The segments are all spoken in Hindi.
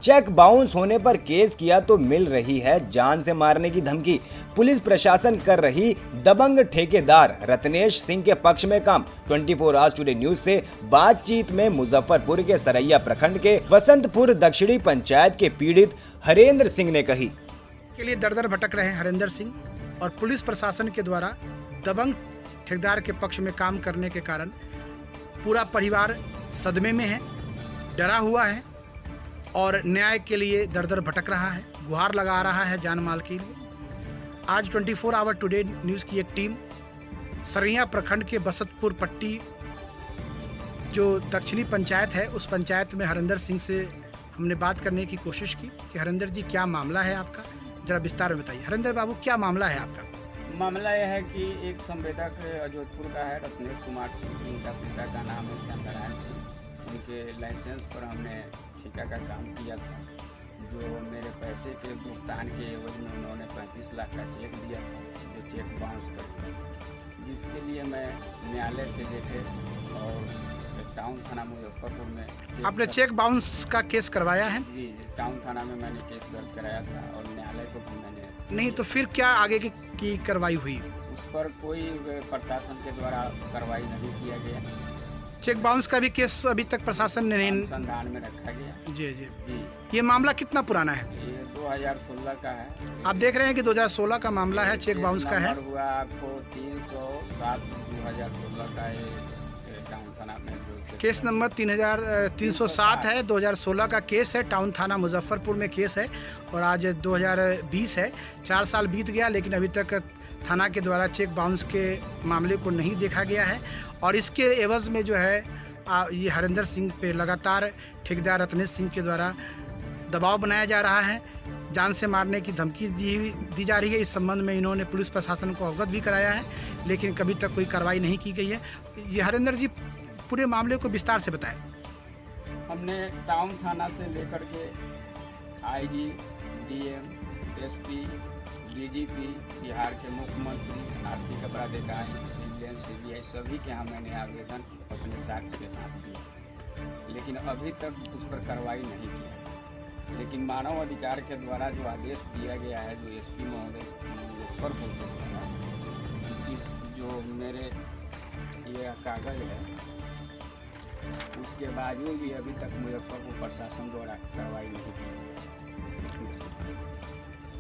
चेक बाउंस होने पर केस किया तो मिल रही है जान से मारने की धमकी। पुलिस प्रशासन कर रही दबंग ठेकेदार रत्नेश सिंह के पक्ष में काम। 24 आवर्स टुडे न्यूज से बातचीत में मुजफ्फरपुर के सरैया प्रखंड के वसंतपुर दक्षिणी पंचायत के पीड़ित हरेंद्र सिंह ने कही के लिए दर दर भटक रहे हैं हरेंद्र सिंह और पुलिस प्रशासन के द्वारा दबंग ठेकेदार के पक्ष में काम करने के कारण पूरा परिवार सदमे में है, डरा हुआ है और न्याय के लिए दर दर भटक रहा है, गुहार लगा रहा है जान माल के लिए। आज 24 आवर टुडे न्यूज़ की एक टीम सरैया प्रखंड के बसंतपुर पट्टी जो दक्षिणी पंचायत है उस पंचायत में हरेंद्र सिंह से हमने बात करने की कोशिश की कि हरेंद्र जी क्या मामला है आपका, जरा विस्तार में बताइए। हरेंद्र बाबू क्या मामला है आपका? मामला यह है कि एक संवेदक जोधपुर का है रत्नेश कुमार सिंह, इनका पिता का नाम है श्यामनारायण सिंह। उनके लाइसेंस पर हमने ठेका का काम किया था, जो मेरे पैसे के भुगतान के एवज में उन्होंने 35 लाख का चेक दिया था, जो चेक बाउंस कर दिया, जिसके लिए मैं न्यायालय से लेके और टाउन थाना मुजफ्फरपुर में। आपने चेक बाउंस का केस करवाया है? जी, टाउन थाना में मैंने केस दर्ज कराया था और न्यायालय को भी मैंने। नहीं तो फिर क्या आगे की कार्रवाई हुई? उस पर कोई प्रशासन के द्वारा कार्रवाई नहीं किया गया। चेक बाउंस का भी केस अभी तक प्रशासन ने अनुसंधान में रखा गया। जी जी जी। ये मामला कितना पुराना है? ये 2016 का है। आप देख रहे हैं कि 2016 का मामला है, चेक बाउंस का है। हुआ आपको 307/2016 का टाउन थाना में केस नंबर 307 है, 2016 का केस है, टाउन थाना मुजफ्फरपुर में केस है और आज 2020 है। 4 साल बीत गया लेकिन अभी तक थाना के द्वारा चेक बाउंस के मामले को नहीं देखा गया है और इसके एवज में जो है ये हरेंद्र सिंह पे लगातार ठेकेदार रत्नेश सिंह के द्वारा दबाव बनाया जा रहा है, जान से मारने की धमकी दी जा रही है। इस संबंध में इन्होंने पुलिस प्रशासन को अवगत भी कराया है लेकिन कभी तक कोई कार्रवाई नहीं की गई है। ये हरेंद्र जी पूरे मामले को विस्तार से बताएं। हमने टाउन थाना से लेकर के IG, DM, SP, DGP, Bihar के मुख्यमंत्री, आर्थिक अपराध इकाई, विजिलेंस, सीबीआई सभी के यहाँ मैंने आवेदन अपने साक्ष्य के साथ दिया, लेकिन अभी तक उस पर कार्रवाई नहीं की। लेकिन मानव अधिकार के द्वारा जो आदेश दिया गया है, जो एसपी महोदय मुजफ्फरपुर के द्वारा, जो मेरे ये कागज है, उसके बावजूद भी अभी तक मुजफ्फरपुर प्रशासन द्वारा कार्रवाई नहीं की।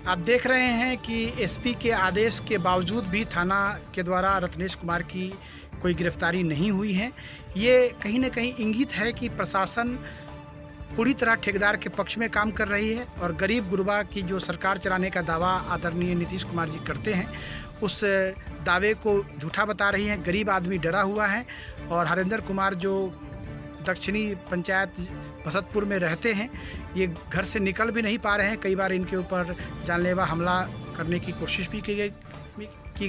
आप देख रहे हैं कि एसपी के आदेश के बावजूद भी थाना के द्वारा रत्नेश कुमार की कोई गिरफ्तारी नहीं हुई है। ये कहीं ना कहीं इंगित है कि प्रशासन पूरी तरह ठेकेदार के पक्ष में काम कर रही है और गरीब गुरबा की जो सरकार चलाने का दावा आदरणीय नीतीश कुमार जी करते हैं उस दावे को झूठा बता रही है। गरीब आदमी डरा हुआ है और हरेंद्र कुमार जो दक्षिणी पंचायत बसंतपुर में रहते हैं, ये घर से निकल भी नहीं पा रहे हैं। कई बार इनके ऊपर जानलेवा हमला करने की कोशिश भी की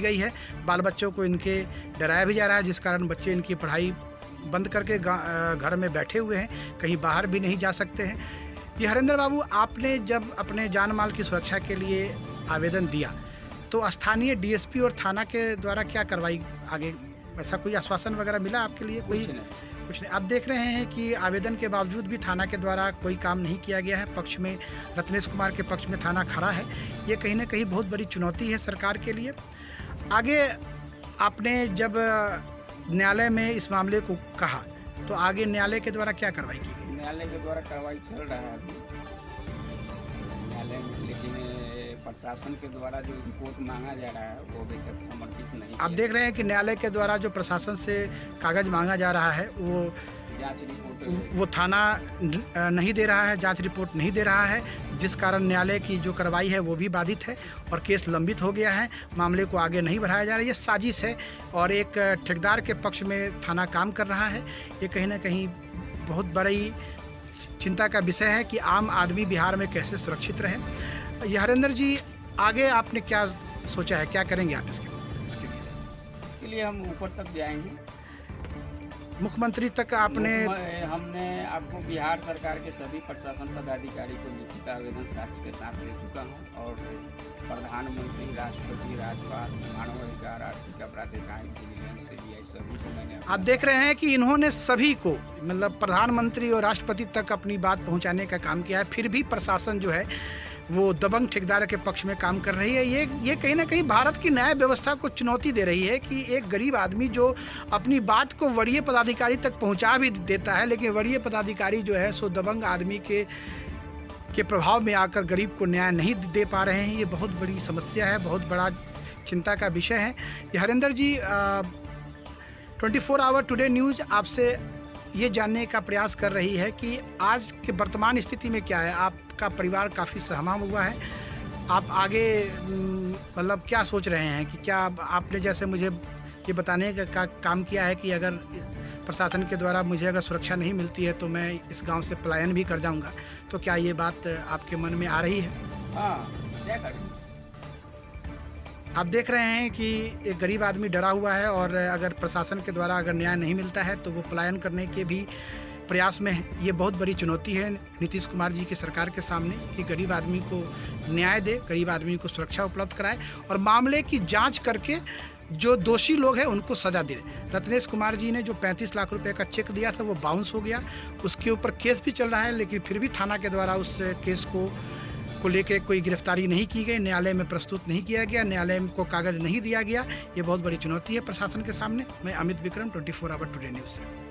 गई है। बाल बच्चों को इनके डराया भी जा रहा है, जिस कारण बच्चे इनकी पढ़ाई बंद करके घर में बैठे हुए हैं, कहीं बाहर भी नहीं जा सकते हैं। ये हरेंद्र बाबू, आपने जब अपने जान माल की सुरक्षा के लिए आवेदन दिया तो स्थानीय डीएसपी और थाना के द्वारा क्या कार्रवाई आगे, ऐसा कोई आश्वासन वगैरह मिला आपके लिए? कुछ नहीं। आप देख रहे हैं कि आवेदन के बावजूद भी थाना के द्वारा कोई काम नहीं किया गया है। पक्ष में रत्नेश कुमार के पक्ष में थाना खड़ा है। ये कहीं ना कहीं बहुत बड़ी चुनौती है सरकार के लिए। आगे आपने जब न्यायालय में इस मामले को कहा तो आगे न्यायालय के द्वारा क्या कार्रवाई की गई? न्यायालय के द्वारा कार्रवाई चल रहा है अभी न्यायालय में, लेकिन प्रशासन के द्वारा जो रिपोर्ट मांगा जा रहा है वो अभी तक समर्पित नहीं। आप देख रहे हैं कि न्यायालय के द्वारा जो प्रशासन से कागज मांगा जा रहा है वो जांच रिपोर्ट वो थाना नहीं दे रहा है, जांच रिपोर्ट नहीं दे रहा है, जिस कारण न्यायालय की जो कार्रवाई है वो भी बाधित है और केस लंबित हो गया है। मामले को आगे नहीं बढ़ाया जा रहा है। ये साजिश है और एक ठेकेदार के पक्ष में थाना काम कर रहा है। ये कहीं ना कहीं बहुत बड़ी चिंता का विषय है कि आम आदमी बिहार में कैसे सुरक्षित रहे। ये हरेंद्र जी, आगे आपने क्या सोचा है, क्या करेंगे आप इसके लिए? हम ऊपर तक जाएंगे मुख्यमंत्री तक आपने हमने आपको बिहार सरकार के सभी प्रशासन पदाधिकारी को लिखित आवेदन साक्ष्य के साथ दे चुका हूं और प्रधानमंत्री, राष्ट्रपति, राज्यपाल, मानव अधिकार, आर्थिक अपराध इकाई, विजिलेंस, सीबीआई सभी को मैंने। आप देख रहे हैं कि इन्होंने सभी को मतलब प्रधानमंत्री और राष्ट्रपति तक अपनी बात पहुंचाने का काम किया है, फिर भी प्रशासन जो है वो दबंग ठेकेदार के पक्ष में काम कर रही है। ये कहीं ना कहीं भारत की न्याय व्यवस्था को चुनौती दे रही है कि एक गरीब आदमी जो अपनी बात को वरीय पदाधिकारी तक पहुंचा भी देता है, लेकिन वरीय पदाधिकारी जो है सो दबंग आदमी के प्रभाव में आकर गरीब को न्याय नहीं दे पा रहे हैं। ये बहुत बड़ी समस्या है, बहुत बड़ा चिंता का विषय है। ये हरिंदर जी 24 आवर टुडे न्यूज़ आपसे ये जानने का प्रयास कर रही है कि आज के वर्तमान स्थिति में क्या है। आपका परिवार काफ़ी सहमा हुआ है, आप आगे मतलब क्या सोच रहे हैं कि क्या आपने जैसे मुझे ये बताने का काम किया है कि अगर प्रशासन के द्वारा मुझे अगर सुरक्षा नहीं मिलती है तो मैं इस गांव से पलायन भी कर जाऊंगा, तो क्या ये बात आपके मन में आ रही है? हाँ, क्या करें? आप देख रहे हैं कि एक गरीब आदमी डरा हुआ है और अगर प्रशासन के द्वारा अगर न्याय नहीं मिलता है तो वो पलायन करने के भी प्रयास में है। ये बहुत बड़ी चुनौती है नीतीश कुमार जी की सरकार के सामने कि गरीब आदमी को न्याय दे, गरीब आदमी को सुरक्षा उपलब्ध कराए और मामले की जांच करके जो दोषी लोग हैं उनको सजा दे। रत्नेश कुमार जी ने जो 35 लाख रुपए का चेक दिया था वो बाउंस हो गया, उसके ऊपर केस भी चल रहा है, लेकिन फिर भी थाना के द्वारा उस केस को लेके कोई गिरफ्तारी नहीं की गई, न्यायालय में प्रस्तुत नहीं किया गया, न्यायालय को कागज नहीं दिया गया। ये बहुत बड़ी चुनौती है प्रशासन के सामने। मैं Amit Vikram, 24 hour today news से।